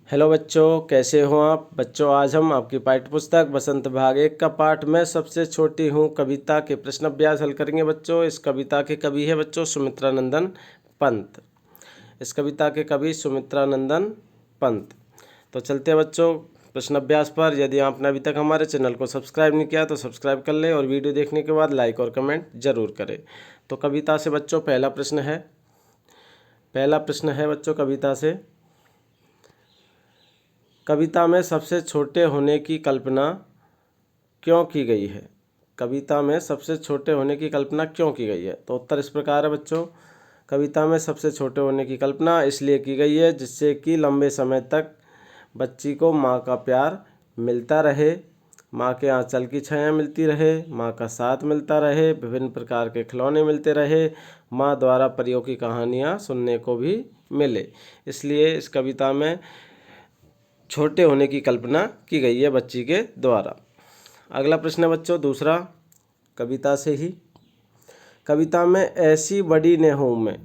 Hello बच्चों, कैसे हो आप बच्चों। आज हम आपकी पाठ्य पुस्तक बसंत भाग 1 का पाठ मैं सबसे छोटी हूँ कविता के प्रश्न अभ्यास हल करेंगे बच्चों। इस कविता के कवि है बच्चों सुमित्रानंदन पंत। इस कविता के कवि सुमित्रानंदन पंत। तो चलते हैं बच्चों प्रश्न अभ्यास पर। यदि आपने अभी तक हमारे चैनल को सब्सक्राइब नहीं किया तो सब्सक्राइब कर ले और वीडियो देखने के बाद लाइक और कमेंट जरूर करें। तो कविता से बच्चों पहला प्रश्न है बच्चों कविता से, कविता में सबसे छोटे होने की कल्पना क्यों की गई है। कविता में सबसे छोटे होने की कल्पना क्यों की गई है। तो उत्तर इस प्रकार है बच्चों। कविता में सबसे छोटे होने की कल्पना इसलिए की गई है जिससे कि लंबे समय तक बच्ची को माँ का प्यार मिलता रहे, माँ के आंचल की छाया मिलती रहे, माँ का साथ मिलता रहे, विभिन्न प्रकार के खिलौने मिलते रहे, माँ द्वारा परियों की कहानियाँ सुनने को भी मिले। इसलिए इस कविता में छोटे होने की कल्पना की गई है बच्ची के द्वारा। अगला प्रश्न है बच्चों दूसरा कविता से ही, कविता में ऐसी बड़ी न हूँ मैं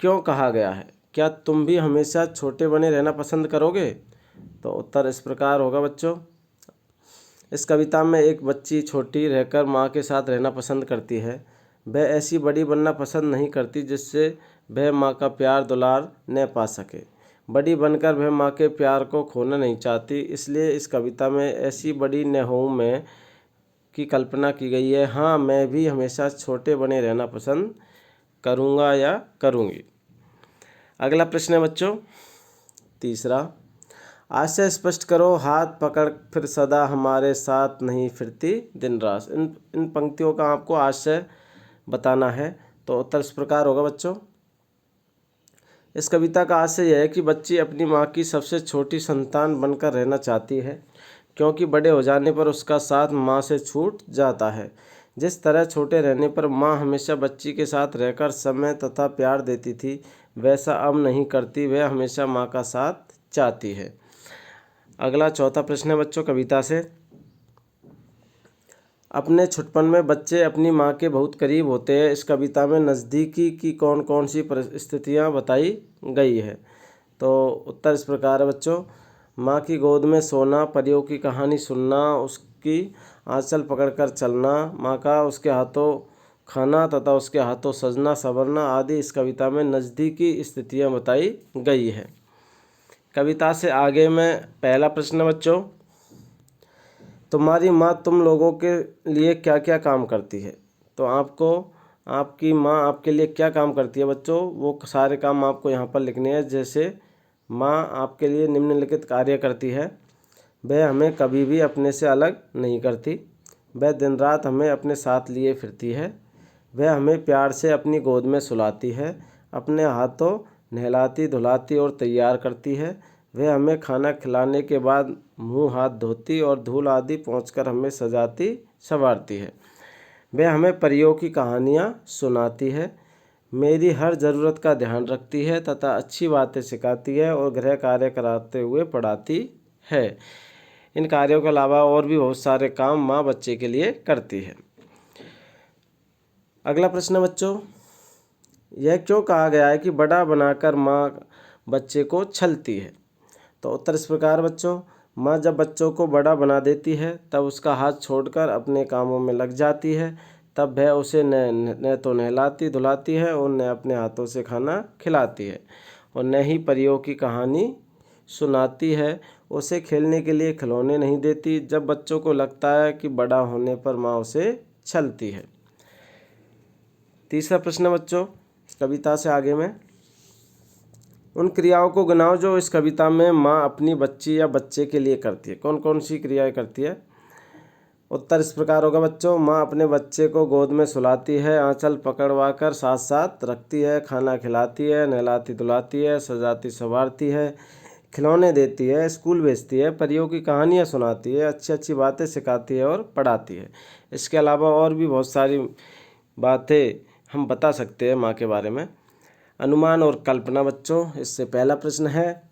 क्यों कहा गया है, क्या तुम भी हमेशा छोटे बने रहना पसंद करोगे। तो उत्तर इस प्रकार होगा बच्चों। इस कविता में एक बच्ची छोटी रहकर माँ के साथ रहना पसंद करती है। वह ऐसी बड़ी बनना पसंद नहीं करती जिससे वह माँ का प्यार दुलार न पा सके। बड़ी बनकर वह माँ के प्यार को खोना नहीं चाहती। इसलिए इस कविता में ऐसी बड़ी न हूँ मैं की कल्पना की गई है। हाँ, मैं भी हमेशा छोटे बने रहना पसंद करूँगा या करूँगी। अगला प्रश्न है बच्चों तीसरा, आशय स्पष्ट करो, हाथ पकड़ फिर सदा हमारे साथ नहीं फिरती दिन रात। इन पंक्तियों का आपको आशय बताना है। तो उत्तर इस प्रकार होगा बच्चों। इस कविता का आशय यह है कि बच्ची अपनी माँ की सबसे छोटी संतान बनकर रहना चाहती है क्योंकि बड़े हो जाने पर उसका साथ माँ से छूट जाता है। जिस तरह छोटे रहने पर माँ हमेशा बच्ची के साथ रहकर समय तथा प्यार देती थी, वैसा अब नहीं करती। वह हमेशा माँ का साथ चाहती है। अगला चौथा प्रश्न है बच्चों कविता से, अपने छुटपन में बच्चे अपनी माँ के बहुत करीब होते हैं। इस कविता में नज़दीकी की कौन कौन सी परिस्थितियाँ बताई गई है। तो उत्तर इस प्रकार है बच्चों। माँ की गोद में सोना, परियों की कहानी सुनना, उसकी आंचल पकड़कर चलना, माँ का उसके हाथों खाना तथा उसके हाथों सजना संवरना आदि इस कविता में नज़दीकी स्थितियाँ बताई गई है। कविता से आगे में पहला प्रश्न है बच्चों, तुम्हारी माँ तुम लोगों के लिए क्या क्या काम करती है। तो आपकी माँ आपके लिए क्या काम करती है बच्चों, वो सारे काम आपको यहाँ पर लिखने हैं। जैसे माँ आपके लिए निम्नलिखित कार्य करती है। वह हमें कभी भी अपने से अलग नहीं करती। वह दिन रात हमें अपने साथ लिए फिरती है। वह हमें प्यार से अपनी गोद में सुलाती है, अपने हाथों नहलाती धुलाती और तैयार करती है। वह हमें खाना खिलाने के बाद मुंह हाथ धोती और धूल आदि पोंछकर हमें सजाती संवारती है। वह हमें परियों की कहानियाँ सुनाती है, मेरी हर ज़रूरत का ध्यान रखती है तथा अच्छी बातें सिखाती है और गृह कार्य कराते हुए पढ़ाती है। इन कार्यों के अलावा और भी बहुत सारे काम माँ बच्चे के लिए करती है। अगला प्रश्न बच्चों, यह क्यों कहा गया है कि बड़ा बनाकर माँ बच्चे को छलती है। तो उत्तर इस प्रकार बच्चों, माँ जब बच्चों को बड़ा बना देती है तब उसका हाथ छोड़कर अपने कामों में लग जाती है। तब वह उसे न तो नहलाती धुलाती है और न अपने हाथों से खाना खिलाती है और न ही परियों की कहानी सुनाती है। उसे खेलने के लिए खिलौने नहीं देती। जब बच्चों को लगता है कि बड़ा होने पर माँ उसे छलती है। तीसरा प्रश्न बच्चों कविता से आगे में, उन क्रियाओं को गिनाओ जो इस कविता में माँ अपनी बच्ची या बच्चे के लिए करती है। कौन कौन सी क्रियाएं करती है। उत्तर इस प्रकार होगा बच्चों। माँ अपने बच्चे को गोद में सुलाती है, आंचल पकड़वा कर साथ साथ रखती है, खाना खिलाती है, नहलाती धुलाती है, सजाती संवारती है, खिलौने देती है, स्कूल भेजती है, परियों की कहानियाँ सुनाती है, अच्छी अच्छी बातें सिखाती है और पढ़ाती है। इसके अलावा और भी बहुत सारी बातें हम बता सकते हैं माँ के बारे में। अनुमान और कल्पना बच्चों, इससे पहला प्रश्न है,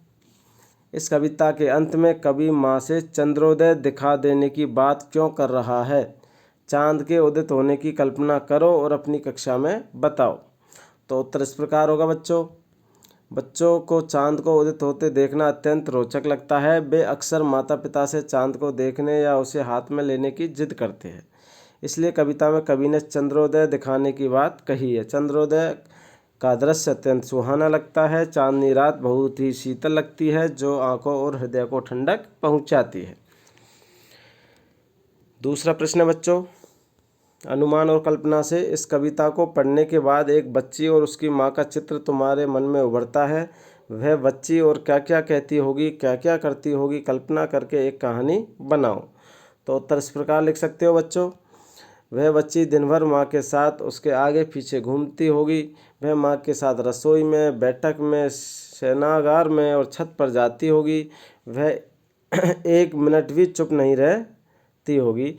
इस कविता के अंत में कवि माँ से चंद्रोदय दिखा देने की बात क्यों कर रहा है। चांद के उदित होने की कल्पना करो और अपनी कक्षा में बताओ। तो उत्तर इस प्रकार होगा बच्चों। बच्चों को चांद को उदित होते देखना अत्यंत रोचक लगता है। वे अक्सर माता पिता से चांद को देखने या उसे हाथ में लेने की जिद करते हैं। इसलिए कविता में कवि ने चंद्रोदय दिखाने की बात कही है। चंद्रोदय का दृश्य अत्यंत सुहाना लगता है। चांदनी रात बहुत ही शीतल लगती है, जो आंखों और हृदय को ठंडक पहुंचाती है। दूसरा प्रश्न है बच्चों, अनुमान और कल्पना से इस कविता को पढ़ने के बाद एक बच्ची और उसकी माँ का चित्र तुम्हारे मन में उभरता है। वह बच्ची और क्या क्या कहती होगी, क्या क्या करती होगी, कल्पना करके एक कहानी बनाओ। तो उत्तर इस प्रकार लिख सकते हो बच्चों, वह बच्ची दिन भर माँ के साथ उसके आगे पीछे घूमती होगी। वह माँ के साथ रसोई में, बैठक में, शयनागार में और छत पर जाती होगी। वह एक मिनट भी चुप नहीं रहती होगी।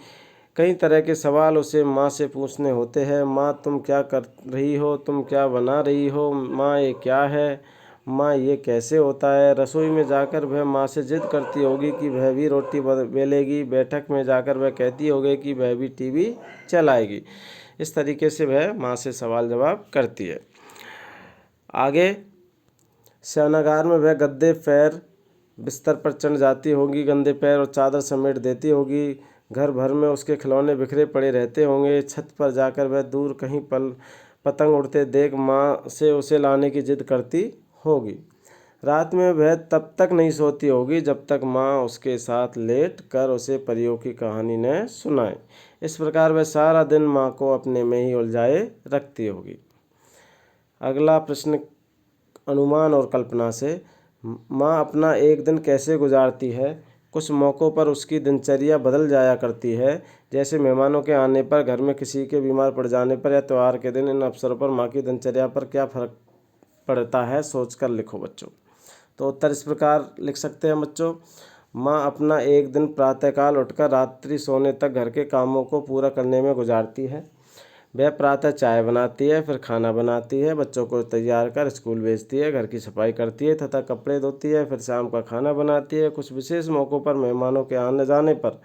कई तरह के सवाल उसे माँ से पूछने होते हैं। माँ तुम क्या कर रही हो, तुम क्या बना रही हो, माँ ये क्या है, माँ ये कैसे होता है। रसोई में जाकर वह माँ से जिद करती होगी कि वह भी रोटी बेलेगी। बैठक में जाकर वह कहती होगी कि वह भी टीवी चलाएगी। इस तरीके से वह माँ से सवाल जवाब करती है। आगे, शयनागार में वह गद्दे पैर बिस्तर पर चढ़ जाती होगी, गंदे पैर और चादर समेट देती होगी। घर भर में उसके खिलौने बिखरे पड़े रहते होंगे। छत पर जाकर वह दूर कहीं पतंग उड़ते देख माँ से उसे लाने की जिद करती होगी। रात में वह तब तक नहीं सोती होगी जब तक माँ उसके साथ लेट कर उसे परियों की कहानी न सुनाए। इस प्रकार वह सारा दिन माँ को अपने में ही उलझाए रखती होगी। अगला प्रश्न, अनुमान और कल्पना से माँ अपना एक दिन कैसे गुजारती है। कुछ मौक़ों पर उसकी दिनचर्या बदल जाया करती है, जैसे मेहमानों के आने पर, घर में किसी के बीमार पड़ जाने पर या त्यौहार के दिन। इन अवसरों पर माँ की दिनचर्या पर क्या फर्क पड़ता है, सोचकर लिखो बच्चों। तो उत्तर इस प्रकार लिख सकते हैं बच्चों, माँ अपना एक दिन प्रातःकाल उठकर रात्रि सोने तक घर के कामों को पूरा करने में गुजारती है। वह प्रातः चाय बनाती है, फिर खाना बनाती है, बच्चों को तैयार कर स्कूल भेजती है, घर की सफाई करती है तथा कपड़े धोती है, फिर शाम का खाना बनाती है। कुछ विशेष मौक़ों पर मेहमानों के आने जाने पर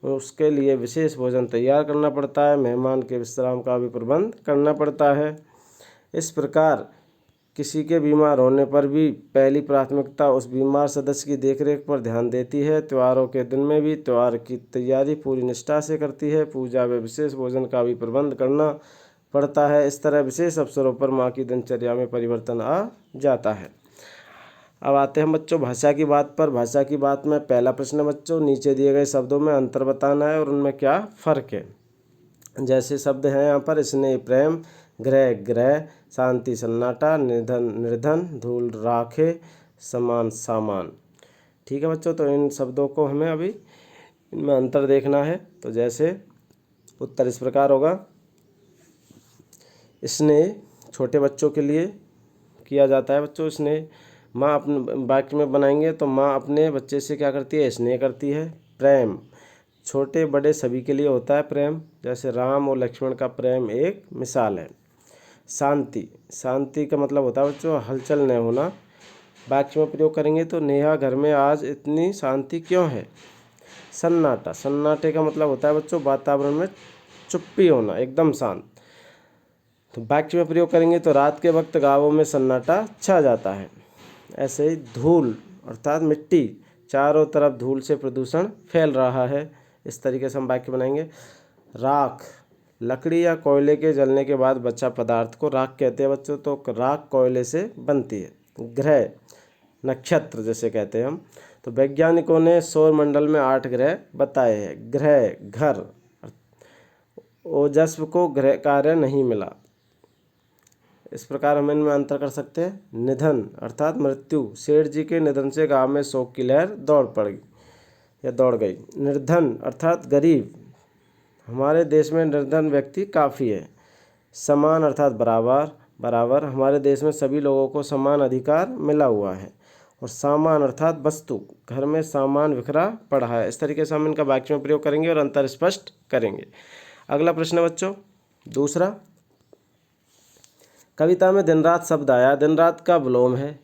उसके लिए विशेष भोजन तैयार करना पड़ता है। मेहमान के विश्राम का भी प्रबंध करना पड़ता है। इस प्रकार किसी के बीमार होने पर भी पहली प्राथमिकता उस बीमार सदस्य की देखरेख पर ध्यान देती है। त्योहारों के दिन में भी त्योहार की तैयारी पूरी निष्ठा से करती है। पूजा व विशेष भोजन का भी प्रबंध करना पड़ता है। इस तरह विशेष अवसरों पर माँ की दिनचर्या में परिवर्तन आ जाता है। अब आते हैं बच्चों भाषा की बात पर। भाषा की बात में पहला प्रश्न बच्चों, नीचे दिए गए शब्दों में अंतर बताना है और उनमें क्या फ़र्क है। जैसे शब्द हैं यहाँ पर, स्नेह प्रेम, ग्रह ग्रह, शांति सन्नाटा, निर्धन निर्धन, धूल राखे, समान सामान। ठीक है बच्चों, तो इन शब्दों को हमें अभी इनमें अंतर देखना है। तो जैसे उत्तर इस प्रकार होगा, स्नेह छोटे बच्चों के लिए किया जाता है बच्चों। स्नेह माँ अपने वाक्य में बनाएंगे तो माँ अपने बच्चे से क्या करती है, स्नेह करती है। प्रेम छोटे बड़े सभी के लिए होता है प्रेम, जैसे राम और लक्ष्मण का प्रेम एक मिसाल है। शांति, शांति का मतलब होता है बच्चों हलचल न होना। वाक्य में प्रयोग करेंगे तो नेहा घर में आज इतनी शांति क्यों है। सन्नाटा, सन्नाटे का मतलब होता है बच्चों वातावरण में चुप्पी होना, एकदम शांत। तो वाक्य में प्रयोग करेंगे तो रात के वक्त गाँवों में सन्नाटा छा जाता है। ऐसे ही धूल अर्थात मिट्टी, चारों तरफ धूल से प्रदूषण फैल रहा है। इस तरीके से हम वाक्य बनाएंगे। राख, लकड़ी या कोयले के जलने के बाद बचा पदार्थ को राख कहते हैं बच्चों। तो राख कोयले से बनती है। ग्रह नक्षत्र जैसे कहते हैं हम। तो वैज्ञानिकों ने सौरमंडल में 8 ग्रह बताए हैं। ग्रह घर, ओजस्व को ग्रह कार्य नहीं मिला। इस प्रकार हम इनमें अंतर कर सकते हैं। निधन अर्थात मृत्यु, सेठ जी के निधन से गांव में शोक की लहर दौड़ गई। निर्धन अर्थात गरीब, हमारे देश में निर्धन व्यक्ति काफ़ी है। समान अर्थात बराबर, हमारे देश में सभी लोगों को समान अधिकार मिला हुआ है। और सामान अर्थात वस्तु, घर में सामान बिखरा पड़ा है। इस तरीके से हम इनका वाक्य में प्रयोग करेंगे और अंतर स्पष्ट करेंगे। अगला प्रश्न बच्चों दूसरा, कविता में दिन रात शब्द आया, दिन रात का विलोम है।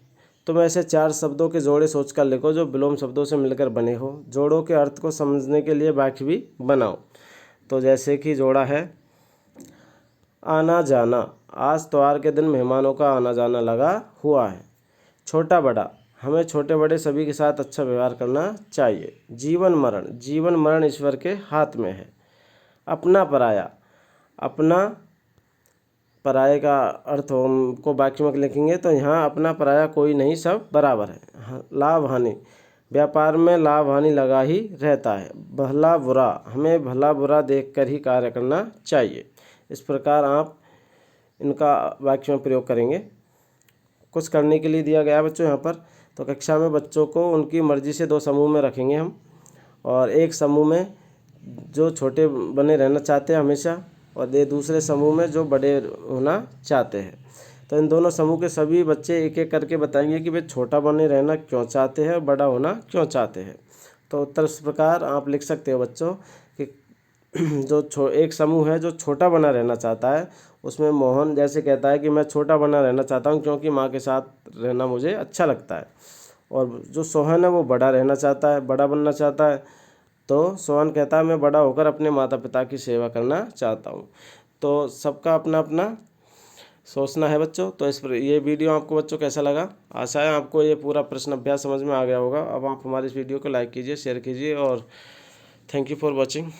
तुम ऐसे 4 शब्दों के जोड़े सोचकर लिखो जो विलोम शब्दों से मिलकर बने हो। जोड़ों के अर्थ को समझने के लिए वाक्य भी बनाओ। तो जैसे कि जोड़ा है आना जाना, आज त्योहार के दिन मेहमानों का आना जाना लगा हुआ है। छोटा बड़ा, हमें छोटे बड़े सभी के साथ अच्छा व्यवहार करना चाहिए। जीवन मरण ईश्वर के हाथ में है। अपना पराया, अपना पराये का अर्थ हमको वाक्य में लिखेंगे तो यहाँ अपना पराया कोई नहीं, सब बराबर है। हाँ, लाभ हानि, व्यापार में लाभ हानि लगा ही रहता है। भला बुरा, हमें भला बुरा देखकर ही कार्य करना चाहिए। इस प्रकार आप इनका वाक्य में प्रयोग करेंगे। कुछ करने के लिए दिया गया है बच्चों यहाँ पर। तो कक्षा में बच्चों को उनकी मर्जी से 2 समूह में रखेंगे हम, और एक समूह में जो छोटे बने रहना चाहते हैं हमेशा, और दूसरे समूह में जो बड़े होना चाहते हैं। तो इन दोनों समूह के सभी बच्चे एक एक करके बताएंगे कि वे छोटा बने रहना क्यों चाहते हैं और बड़ा होना क्यों चाहते हैं। तो उत्तर इस प्रकार आप लिख सकते हो बच्चों कि जो एक समूह है जो छोटा बना रहना चाहता है, उसमें मोहन जैसे कहता है कि मैं छोटा बना रहना चाहता हूँ क्योंकि माँ के साथ रहना मुझे अच्छा लगता है। और जो सोहन है वो बड़ा रहना चाहता है, बड़ा बनना चाहता है। तो सोहन कहता है मैं बड़ा होकर अपने माता पिता की सेवा करना चाहता हूँ। तो सबका अपना अपना सोचना है बच्चों। तो ये वीडियो आपको बच्चों कैसा लगा? आशा है आपको ये पूरा प्रश्न अभ्यास समझ में आ गया होगा। अब आप हमारे इस वीडियो को लाइक कीजिए, शेयर कीजिए, और थैंक यू फॉर वॉचिंग।